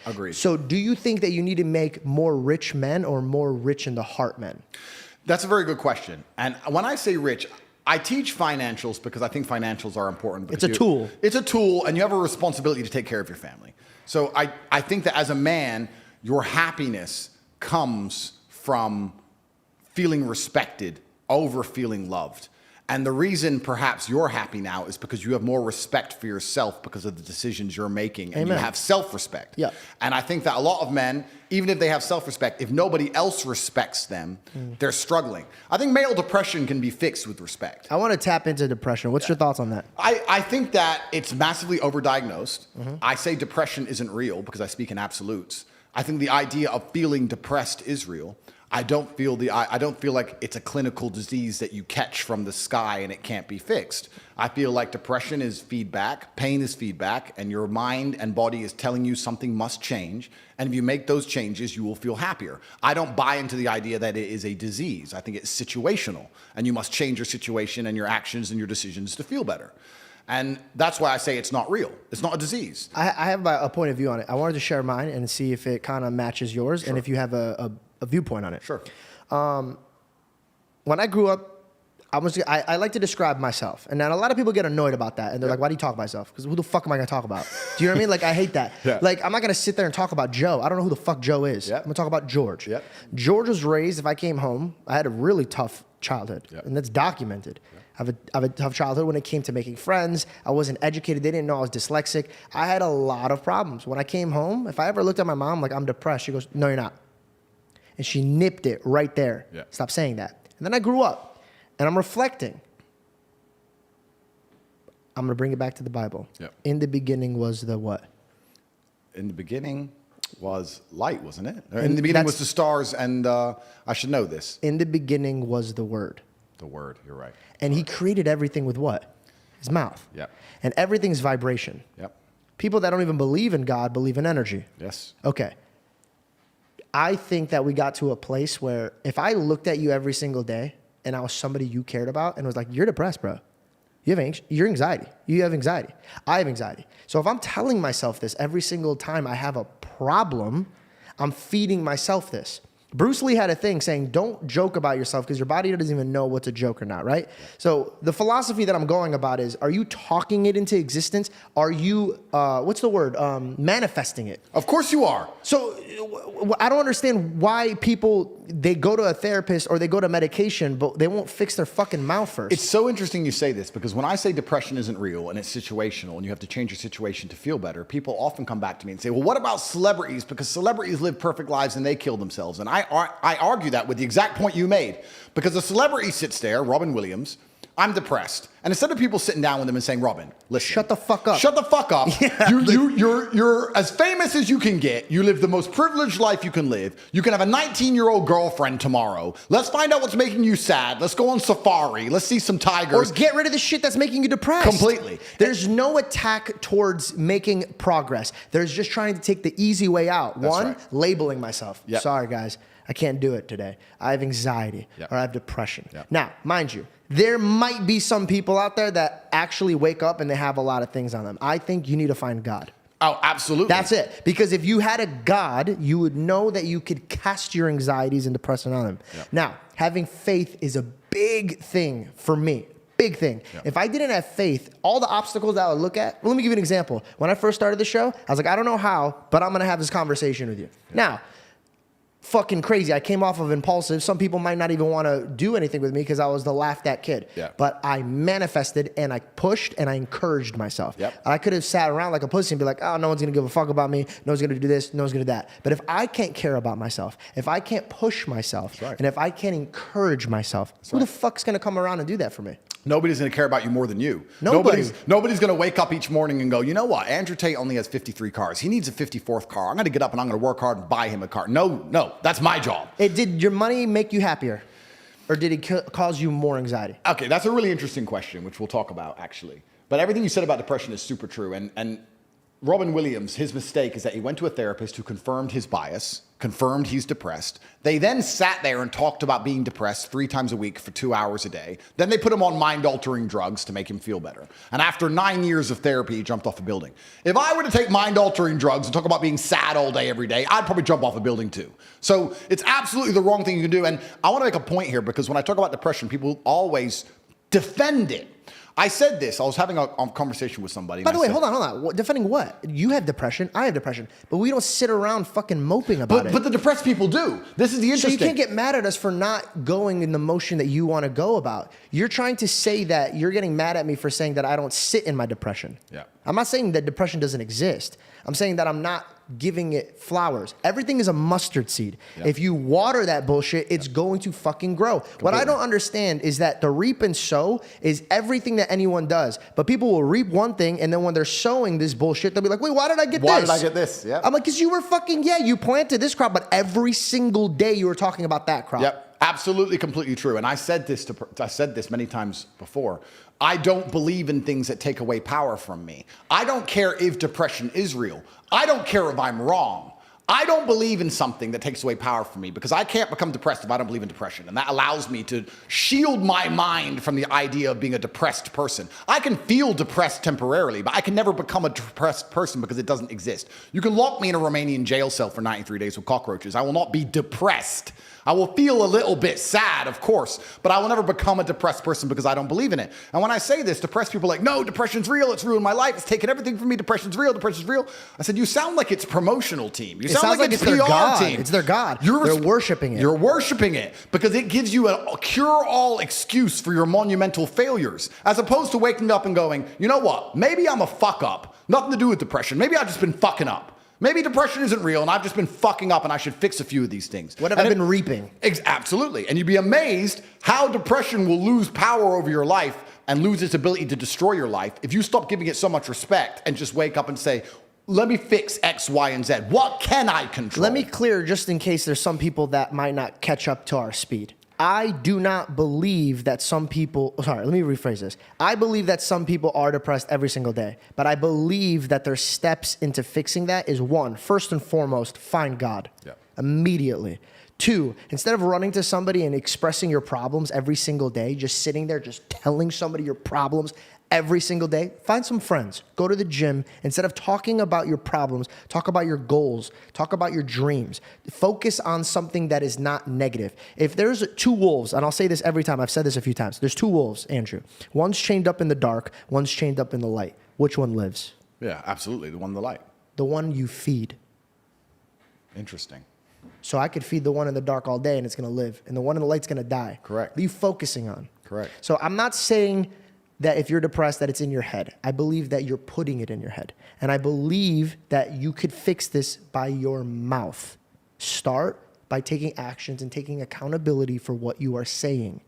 Agreed. So do you think that you need to make more rich men or more rich in the heart men? That's a very good question. And when I say rich, I teach financials because I think financials are important. It's a tool. It's a tool, and you have a responsibility to take care of your family. So I think that as a man, your happiness comes from feeling respected over feeling loved. And the reason perhaps you're happy now is because you have more respect for yourself because of the decisions you're making, and Amen. you have self-respect. Yeah. And I think that a lot of men, even if they have self-respect, if nobody else respects them, they're struggling. I think male depression can be fixed with respect. I want to tap into depression. What's your thoughts on that? I think that it's massively overdiagnosed. I say depression isn't real because I speak in absolutes. I think the idea of feeling depressed is real. I don't feel like it's a clinical disease that you catch from the sky and it can't be fixed. I feel like depression is feedback, pain is feedback, and your mind and body is telling you something must change. And if you make those changes, you will feel happier. I don't buy into the idea that it is a disease. I think it's situational, and you must change your situation and your actions and your decisions to feel better. And that's why I say it's not real. It's not a disease. I have a point of view on it. I wanted to share mine and see if it kind of matches yours, and if you have a viewpoint on it. Sure. When I grew up, I like to describe myself. And then a lot of people get annoyed about that. And they're like, why do you talk about yourself? Because who the fuck am I going to talk about? Do you know what I mean? Like, I hate that. Yeah. Like, I'm not going to sit there and talk about Joe. I don't know who the fuck Joe is. Yep. I'm going to talk about George. Yep. George was raised, if I came home, I had a really tough childhood. Yep. And that's documented. Yep. I have a tough childhood when it came to making friends. I wasn't educated. They didn't know I was dyslexic. I had a lot of problems. When I came home, if I ever looked at my mom like, I'm depressed, she goes, no, you're not. And she nipped it right there. Yeah. Stop saying that. And then I grew up, and I'm reflecting. I'm going to bring it back to the Bible. Yep. In the beginning was the what? In the beginning was light, wasn't it? In the beginning was the stars, and I should know this. In the beginning was the Word. The Word, you're right. And he created everything with what? His mouth. Yep. And everything's vibration. Yep. People that don't even believe in God believe in energy. Yes. Okay. I think that we got to a place where if I looked at you every single day and I was somebody you cared about and was like, you're depressed, bro. You're anxiety. You have anxiety. I have anxiety. So if I'm telling myself this every single time I have a problem, I'm feeding myself this. Bruce Lee had a thing saying, don't joke about yourself because your body doesn't even know what's a joke or not, right? So the philosophy that I'm going about is, are you talking it into existence? Are you, what's the word? Manifesting it. Of course you are. So I don't understand why people, they go to a therapist or they go to medication, but they won't fix their fucking mouth first. It's so interesting you say this, because when I say depression isn't real and it's situational and you have to change your situation to feel better, people often come back to me and say, well, what about celebrities? Because celebrities live perfect lives and they kill themselves. And I argue that with the exact point you made, because a celebrity sits there, Robin Williams, I'm depressed. And instead of people sitting down with him and saying, Robin, listen. Shut the fuck up. Shut the fuck up. Yeah. You're as famous as you can get. You live the most privileged life you can live. You can have a 19-year-old girlfriend tomorrow. Let's find out what's making you sad. Let's go on safari. Let's see some tigers. Or get rid of the shit that's making you depressed. Completely. There's no attack towards making progress. There's just trying to take the easy way out. That's One, right. labeling myself. Yep. Sorry, guys. I can't do it today. I have anxiety Yep. or I have depression. Yep. Now, mind you, there might be some people out there that actually wake up and they have a lot of things on them. I think you need to find God. Oh, absolutely. That's it. Because if you had a God, you would know that you could cast your anxieties and depression on him. Yep. Now, having faith is a big thing for me. Big thing. Yep. If I didn't have faith, all the obstacles that I would look at, well, let me give you an example. When I first started the show, I was like, I don't know how, but I'm going to have this conversation with you. Yep. Now, fucking crazy. I came off of impulsive. Some people might not even want to do anything with me because I was the laughed at kid. Yeah. But I manifested and I pushed and I encouraged myself. Yep. I could have sat around like a pussy and be like, oh, no one's going to give a fuck about me. No one's going to do this. No one's going to do that. But if I can't care about myself, if I can't push myself, right. and if I can't encourage myself, who the fuck's going to come around and do that for me? Nobody's going to care about you more than you. Nobody. Nobody's going to wake up each morning and go, you know what? Andrew Tate only has 53 cars. He needs a 54th car. I'm going to get up and I'm going to work hard and buy him a car. No, that's my job. Did your money make you happier? Or did it cause you more anxiety? Okay, that's a really interesting question, which we'll talk about, actually. But everything you said about depression is super true. And Robin Williams, his mistake is that he went to a therapist who confirmed his bias, confirmed he's depressed. They then sat there and talked about being depressed 3 times a week for 2 hours a day. Then they put him on mind-altering drugs to make him feel better. And after 9 years of therapy, he jumped off a building. If I were to take mind-altering drugs and talk about being sad all day, every day, I'd probably jump off a building too. So it's absolutely the wrong thing you can do. And I want to make a point here, because when I talk about depression, people always defend it. I said this. I was having a conversation with somebody. By the way, hold on. Defending what? You have depression. I have depression. But we don't sit around fucking moping about it. But the depressed people do. This is the interesting. So you can't get mad at us for not going in the motion that you want to go about. You're trying to say that you're getting mad at me for saying that I don't sit in my depression. Yeah. I'm not saying that depression doesn't exist. I'm saying that I'm not giving it flowers. Everything is a mustard seed. Yep. If you water that bullshit, it's going to fucking grow. Completely. What I don't understand is that the reap and sow is everything that anyone does. But people will reap one thing, and then when they're sowing this bullshit, they'll be like, wait, why did I get this? Why did I get this? Yeah. I'm like, because you were fucking, you planted this crop, but every single day you were talking about that crop. Yep. Absolutely, completely true. And I said this many times before. I don't believe in things that take away power from me. I don't care if depression is real. I don't care if I'm wrong. I don't believe in something that takes away power from me, because I can't become depressed if I don't believe in depression. And that allows me to shield my mind from the idea of being a depressed person. I can feel depressed temporarily, but I can never become a depressed person because it doesn't exist. You can lock me in a Romanian jail cell for 93 days with cockroaches. I will not be depressed. I will feel a little bit sad, of course, but I will never become a depressed person because I don't believe in it. And when I say this, depressed people are like, no, depression's real. It's ruined my life. It's taken everything from me. Depression's real. Depression's real. I said, you sound like it's promotional team. You sound like it's their PR God. team. It's their God. They're worshiping it. You're worshiping it because it gives you a cure-all excuse for your monumental failures, as opposed to waking up and going, you know what? Maybe I'm a fuck up. Nothing to do with depression. Maybe I've just been fucking up. Maybe depression isn't real and I've just been fucking up and I should fix a few of these things. What have I been reaping? Absolutely. And you'd be amazed how depression will lose power over your life and lose its ability to destroy your life if you stop giving it so much respect and just wake up and say, let me fix X, Y, and Z. What can I control? Let me clear, just in case there's some people that might not catch up to our speed. I do not believe that some people, sorry, let me rephrase this. I believe that some people are depressed every single day, but I believe that their steps into fixing that is, one, first and foremost, find God immediately. 2, instead of running to somebody and expressing your problems every single day, just sitting there, just telling somebody your problems every single day, find some friends. Go to the gym. Instead of talking about your problems, talk about your goals. Talk about your dreams. Focus on something that is not negative. If there's 2 wolves, and I'll say this every time, I've said this a few times. There's 2 wolves, Andrew. One's chained up in the dark. One's chained up in the light. Which one lives? Yeah, absolutely. The one in the light. The one you feed. Interesting. So I could feed the one in the dark all day and it's going to live. And the one in the light's going to die. Correct. What are you focusing on? Correct. So I'm not saying that if you're depressed that it's in your head. I believe that you're putting it in your head. And I believe that you could fix this by your mouth. Start by taking actions and taking accountability for what you are saying.